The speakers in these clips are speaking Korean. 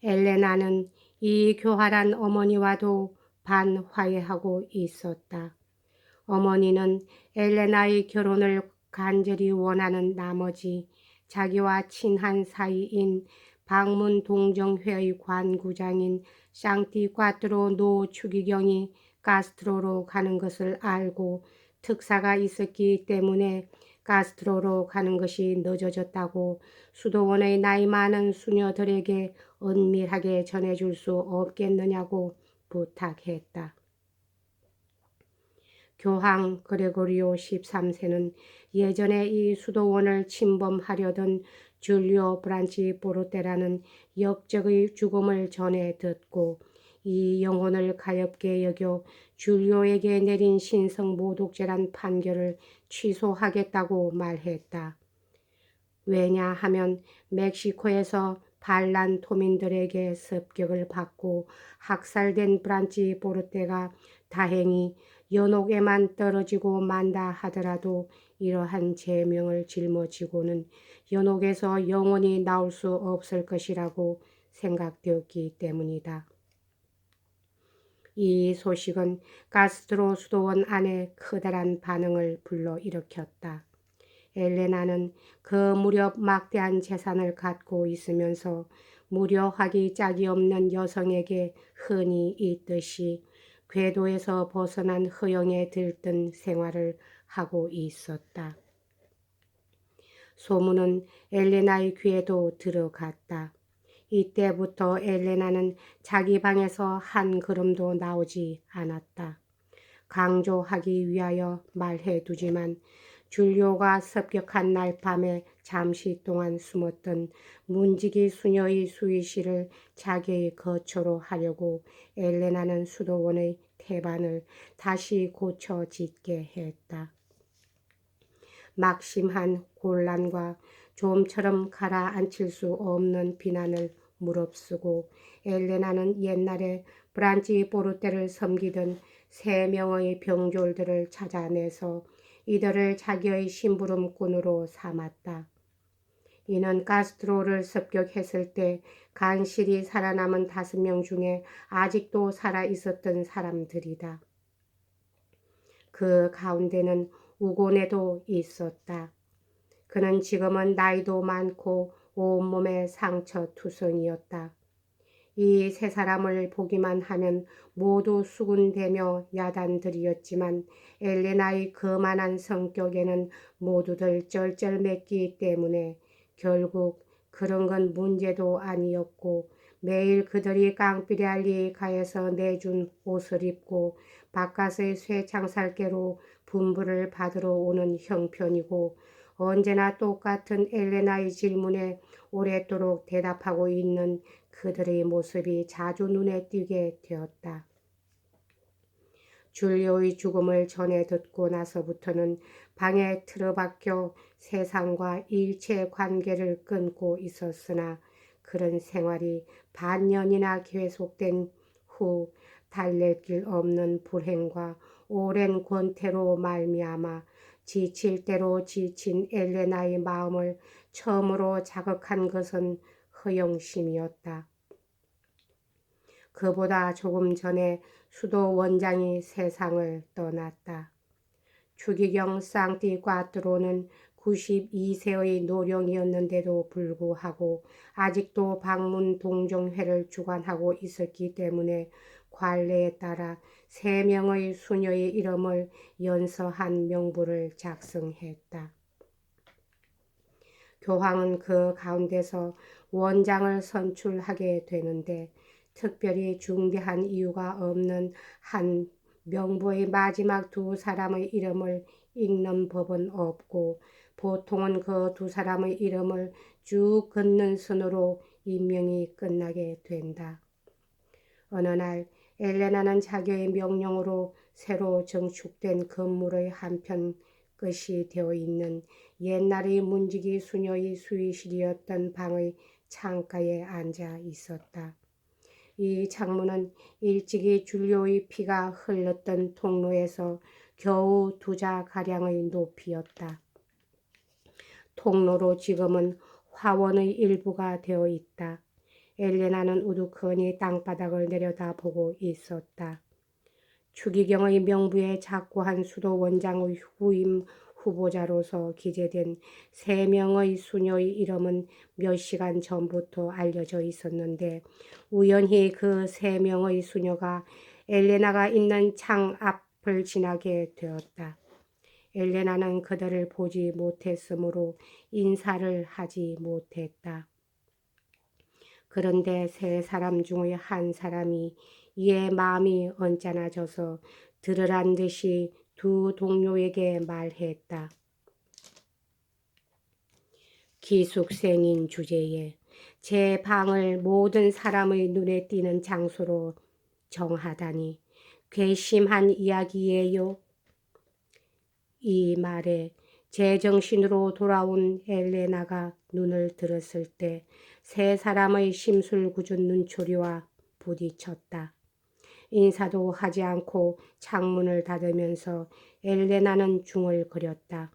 엘레나는 이 교활한 어머니와도 반화해하고 있었다. 어머니는 엘레나의 결혼을 간절히 원하는 나머지 자기와 친한 사이인 방문 동정회의 관구장인 상티과트로 노 추기경이 카스트로로 가는 것을 알고 특사가 있었기 때문에 카스트로로 가는 것이 늦어졌다고 수도원의 나이 많은 수녀들에게 은밀하게 전해줄 수 없겠느냐고 부탁했다. 교황 그레고리오 13세는 예전에 이 수도원을 침범하려던 줄리오 브란치 보르테라는 역적의 죽음을 전해 듣고 이 영혼을 가엾게 여겨 줄리오에게 내린 신성 모독죄란 판결을 취소하겠다고 말했다. 왜냐하면 멕시코에서 반란 토민들에게 습격을 받고 학살된 브란치 보르테가 다행히 연옥에만 떨어지고 만다 하더라도 이러한 제명을 짊어지고는 연옥에서 영원히 나올 수 없을 것이라고 생각되었기 때문이다. 이 소식은 카스트로 수도원 안에 커다란 반응을 불러일으켰다. 엘레나는 그 무렵 막대한 재산을 갖고 있으면서 무료하기 짝이 없는 여성에게 흔히 있듯이 궤도에서 벗어난 허영에 들뜬 생활을 하고 있었다. 소문은 엘레나의 귀에도 들어갔다. 이때부터 엘레나는 자기 방에서 한 걸음도 나오지 않았다. 강조하기 위하여 말해두지만 줄리오가 습격한 날 밤에 잠시 동안 숨었던 문지기 수녀의 수의실을 자기의 거처로 하려고 엘레나는 수도원의 태반을 다시 고쳐 짓게 했다. 막심한 곤란과 좀처럼 가라앉힐 수 없는 비난을 무릅쓰고 엘레나는 옛날에 브란치 보르테를 섬기던 3명의 병졸들을 찾아내서 이들을 자기의 심부름꾼으로 삼았다. 이는 카스트로를 습격했을 때 간신히 살아남은 5명 중에 아직도 살아있었던 사람들이다. 그 가운데는 우고네도 있었다. 그는 지금은 나이도 많고 온몸에 상처투성이었다. 이 3사람을 보기만 하면 모두 수군대며 야단들이었지만 엘레나의 거만한 성격에는 모두들 쩔쩔맸기 때문에 결국 그런 건 문제도 아니었고 매일 그들이 깡피레알리 가에서 내준 옷을 입고 바깥의 쇠창살개로 분부를 받으러 오는 형편이고 언제나 똑같은 엘레나의 질문에 오랫도록 대답하고 있는 그들의 모습이 자주 눈에 띄게 되었다. 줄리오의 죽음을 전해 듣고 나서부터는 방에 틀어박혀 세상과 일체 관계를 끊고 있었으나 그런 생활이 반년이나 계속된 후 달랠 길 없는 불행과 오랜 권태로 말미암아 지칠 대로 지친 엘레나의 마음을 처음으로 자극한 것은 허영심이었다. 그보다 조금 전에 수도 원장이 세상을 떠났다. 추기경 상티과트로는 92세의 노령이었는데도 불구하고 아직도 방문 동정회를 주관하고 있었기 때문에 관례에 따라 3명의 수녀의 이름을 연서한 명부를 작성했다. 교황은 그 가운데서 원장을 선출하게 되는데 특별히 중대한 이유가 없는 한 명부의 마지막 2사람의 이름을 읽는 법은 없고 보통은 그 2사람의 이름을 쭉 긋는 순으로 임명이 끝나게 된다. 어느 날 엘레나는 자기의 명령으로 새로 증축된 건물의 한편 끝이 되어 있는 옛날의 문지기 수녀의 수의실이었던 방의 창가에 앉아 있었다. 이 창문은 일찍이 줄리오의 피가 흘렀던 통로에서 겨우 2자가량의 높이였다. 통로로 지금은 화원의 일부가 되어 있다. 엘레나는 우두커니 땅바닥을 내려다보고 있었다. 추기경의 명부에 작고한 수도 원장의 후임 후보자로서 기재된 3명의 수녀의 이름은 몇 시간 전부터 알려져 있었는데 우연히 그 3명의 수녀가 엘레나가 있는 창 앞을 지나게 되었다. 엘레나는 그들을 보지 못했으므로 인사를 하지 못했다. 그런데 3사람 중의 한 사람이 이에 마음이 언짢아져서 들으란 듯이 2 동료에게 말했다. 기숙생인 주제에 제 방을 모든 사람의 눈에 띄는 장소로 정하다니 괘씸한 이야기예요. 이 말에 제정신으로 돌아온 엘레나가 눈을 들었을 때 3사람의 심술궂은 눈초리와 부딪혔다. 인사도 하지 않고 창문을 닫으면서 엘레나는 중얼거렸다.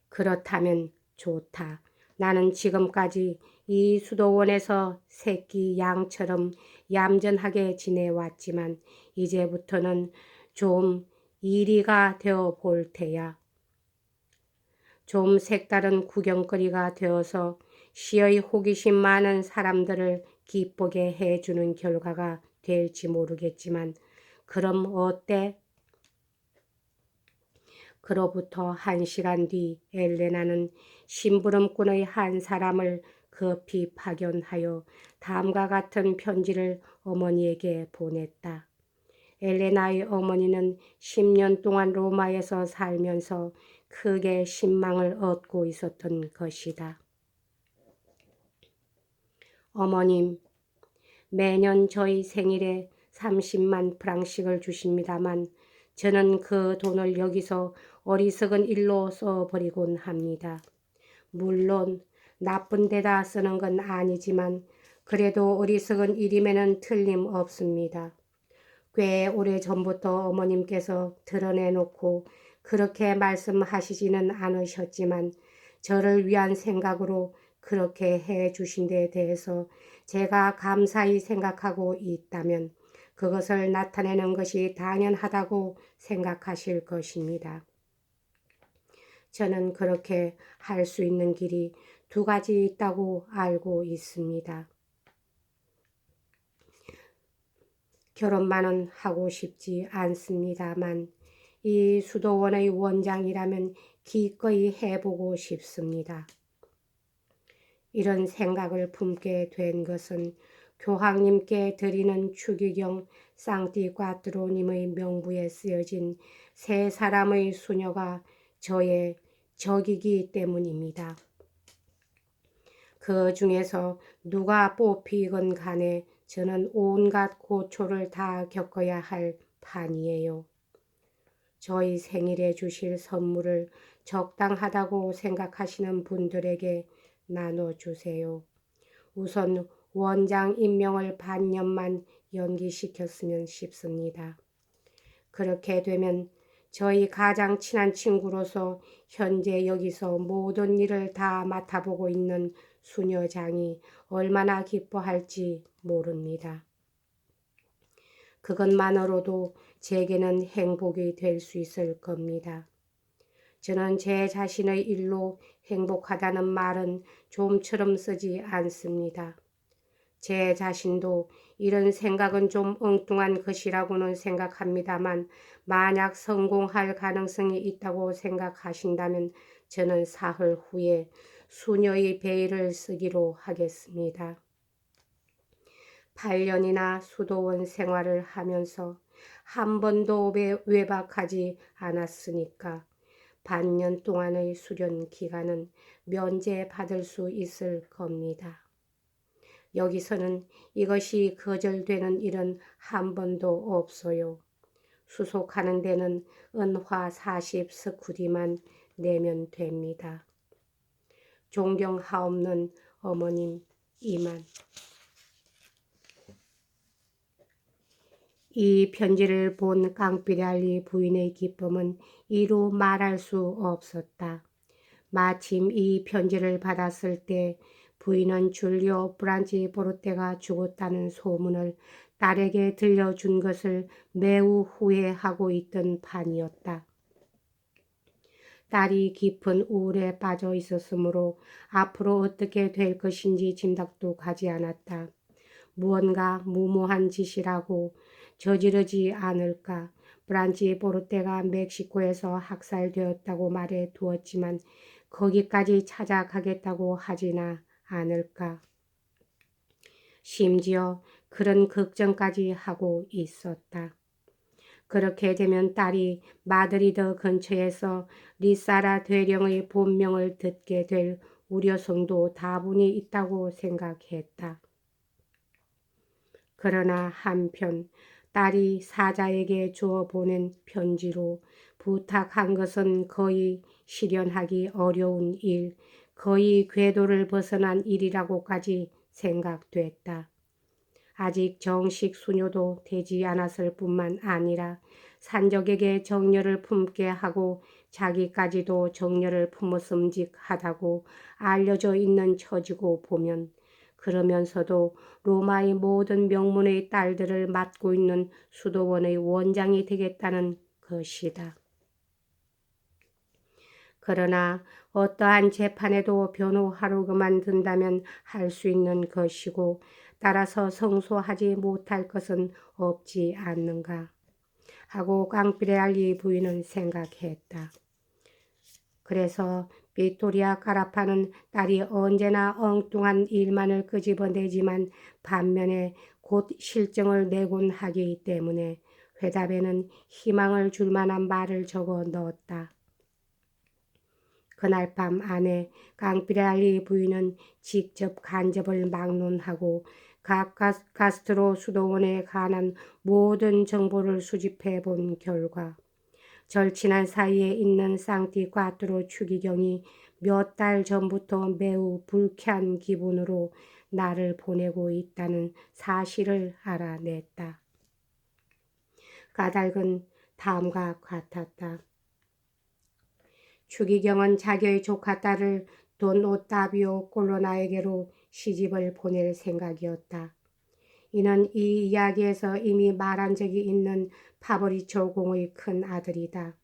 그렇다면 좋다. 나는 지금까지 이 수도원에서 새끼 양처럼 얌전하게 지내왔지만 이제부터는 좀 이리가 되어 볼 테야. 좀 색다른 구경거리가 되어서 시의 호기심 많은 사람들을 기쁘게 해주는 결과가 될지 모르겠지만 그럼 어때? 그로부터 1시간 뒤 엘레나는 심부름꾼의 한 사람을 급히 파견하여 다음과 같은 편지를 어머니에게 보냈다. 엘레나의 어머니는 10년 동안 로마에서 살면서 크게 신망을 얻고 있었던 것이다. 어머님, 매년 저희 생일에 30만 프랑씩을 주십니다만 저는 그 돈을 여기서 어리석은 일로 써버리곤 합니다. 물론 나쁜 데다 쓰는 건 아니지만 그래도 어리석은 일임에는 틀림없습니다. 꽤 오래전부터 어머님께서 드러내놓고 그렇게 말씀하시지는 않으셨지만 저를 위한 생각으로 그렇게 해 주신 데 대해서 제가 감사히 생각하고 있다면 그것을 나타내는 것이 당연하다고 생각하실 것입니다. 저는 그렇게 할 수 있는 길이 2가지 있다고 알고 있습니다. 결혼만은 하고 싶지 않습니다만 이 수도원의 원장이라면 기꺼이 해보고 싶습니다. 이런 생각을 품게 된 것은 교황님께 드리는 추기경 상티과트로님의 명부에 쓰여진 3사람의 수녀가 저의 적이기 때문입니다. 그 중에서 누가 뽑히건 간에 저는 온갖 고초를 다 겪어야 할 판이에요. 저희 생일에 주실 선물을 적당하다고 생각하시는 분들에게 나눠주세요. 우선 원장 임명을 반년만 연기시켰으면 싶습니다. 그렇게 되면 저희 가장 친한 친구로서 현재 여기서 모든 일을 다 맡아보고 있는 수녀장이 얼마나 기뻐할지 모릅니다. 그것만으로도 제게는 행복이 될 수 있을 겁니다. 저는 제 자신의 일로 행복하다는 말은 좀처럼 쓰지 않습니다. 제 자신도 이런 생각은 좀 엉뚱한 것이라고는 생각합니다만 만약 성공할 가능성이 있다고 생각하신다면 저는 사흘 후에 수녀의 베일을 쓰기로 하겠습니다. 8년이나 수도원 생활을 하면서 한 번도 외박하지 않았으니까 반년 동안의 수련 기간은 면제받을 수 있을 겁니다. 여기서는 이것이 거절되는 일은 한 번도 없어요. 수속하는 데는 은화 40 스쿠디만 내면 됩니다. 존경하옵는 어머님, 이만. 이 편지를 본 깡피랄리 부인의 기쁨은 이루 말할 수 없었다. 마침 이 편지를 받았을 때 부인은 줄리오 브란치포르테가 죽었다는 소문을 딸에게 들려준 것을 매우 후회하고 있던 판이었다. 딸이 깊은 우울에 빠져 있었으므로 앞으로 어떻게 될 것인지 짐작도 가지 않았다. 무언가 무모한 짓이라고 저지르지 않을까. 브란치포르테가 멕시코에서 학살되었다고 말해 두었지만 거기까지 찾아가겠다고 하지나 않을까. 심지어 그런 걱정까지 하고 있었다. 그렇게 되면 딸이 마드리드 근처에서 리사라 대령의 본명을 듣게 될 우려성도 다분히 있다고 생각했다. 그러나 한편 딸이 사자에게 주어 보낸 편지로 부탁한 것은 거의 실현하기 어려운 일, 거의 궤도를 벗어난 일이라고까지 생각됐다. 아직 정식 수녀도 되지 않았을 뿐만 아니라 산적에게 정열을 품게 하고 자기까지도 정열을 품었음직하다고 알려져 있는 처지고 보면, 그러면서도 로마의 모든 명문의 딸들을 맡고 있는 수도원의 원장이 되겠다는 것이다. 그러나 어떠한 재판에도 변호하러 그만둔다면 할 수 있는 것이고 따라서 성소하지 못할 것은 없지 않는가 하고 깡피레알리 부인은 생각했다. 그래서 빅토리아 카라파는 딸이 언제나 엉뚱한 일만을 끄집어내지만 반면에 곧 실정을 내곤 하기 때문에 회답에는 희망을 줄 만한 말을 적어 넣었다. 그날 밤 아내 깡피레알리 부인은 직접 간접을 막론하고 각 가스트로 수도원에 관한 모든 정보를 수집해 본 결과 절친한 사이에 있는 상티과트로 추기경이 몇 달 전부터 매우 불쾌한 기분으로 나를 보내고 있다는 사실을 알아냈다. 까닭은 다음과 같았다. 추기경은 자기의 조카딸을 돈 오타비오 콜로나에게로 시집을 보낼 생각이었다. 이는 이 이야기에서 이미 말한 적이 있는 파브리초 공의 큰 아들이다.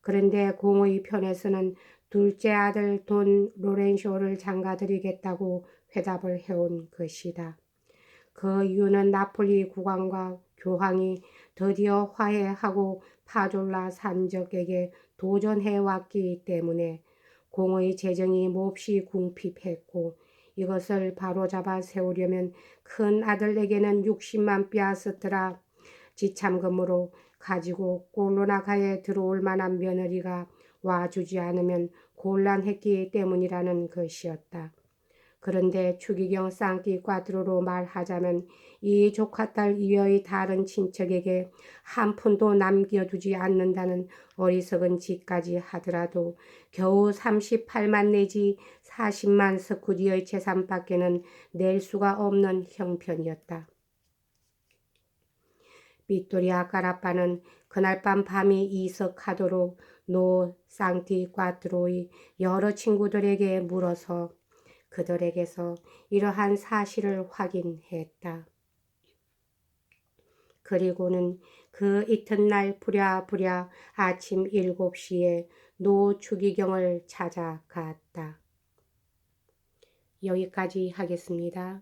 그런데 공의 편에서는 둘째 아들 돈 로렌쇼를 장가들이겠다고 회답을 해온 것이다. 그 이유는 나폴리 국왕과 교황이 드디어 화해하고 파졸라 산적에게 도전해왔기 때문에 공의 재정이 몹시 궁핍했고 이것을 바로잡아 세우려면 큰 아들에게는 60만 피아스트라 지참금으로 가지고 콜로나가에 들어올 만한 며느리가 와주지 않으면 곤란했기 때문이라는 것이었다. 그런데 추기경 쌍띠과드로로 말하자면 이 조카딸 이외의 다른 친척에게 한 푼도 남겨두지 않는다는 어리석은 짓까지 하더라도 겨우 38만 내지 40만 스쿠디의 재산밖에는 낼 수가 없는 형편이었다. 빅토리아 카라파는 그날 밤이 이석하도록 노 쌍띠과드로의 여러 친구들에게 물어서 그들에게서 이러한 사실을 확인했다. 그리고는 그 이튿날 부랴부랴 아침 7시에 노 추기경을 찾아갔다. 여기까지 하겠습니다.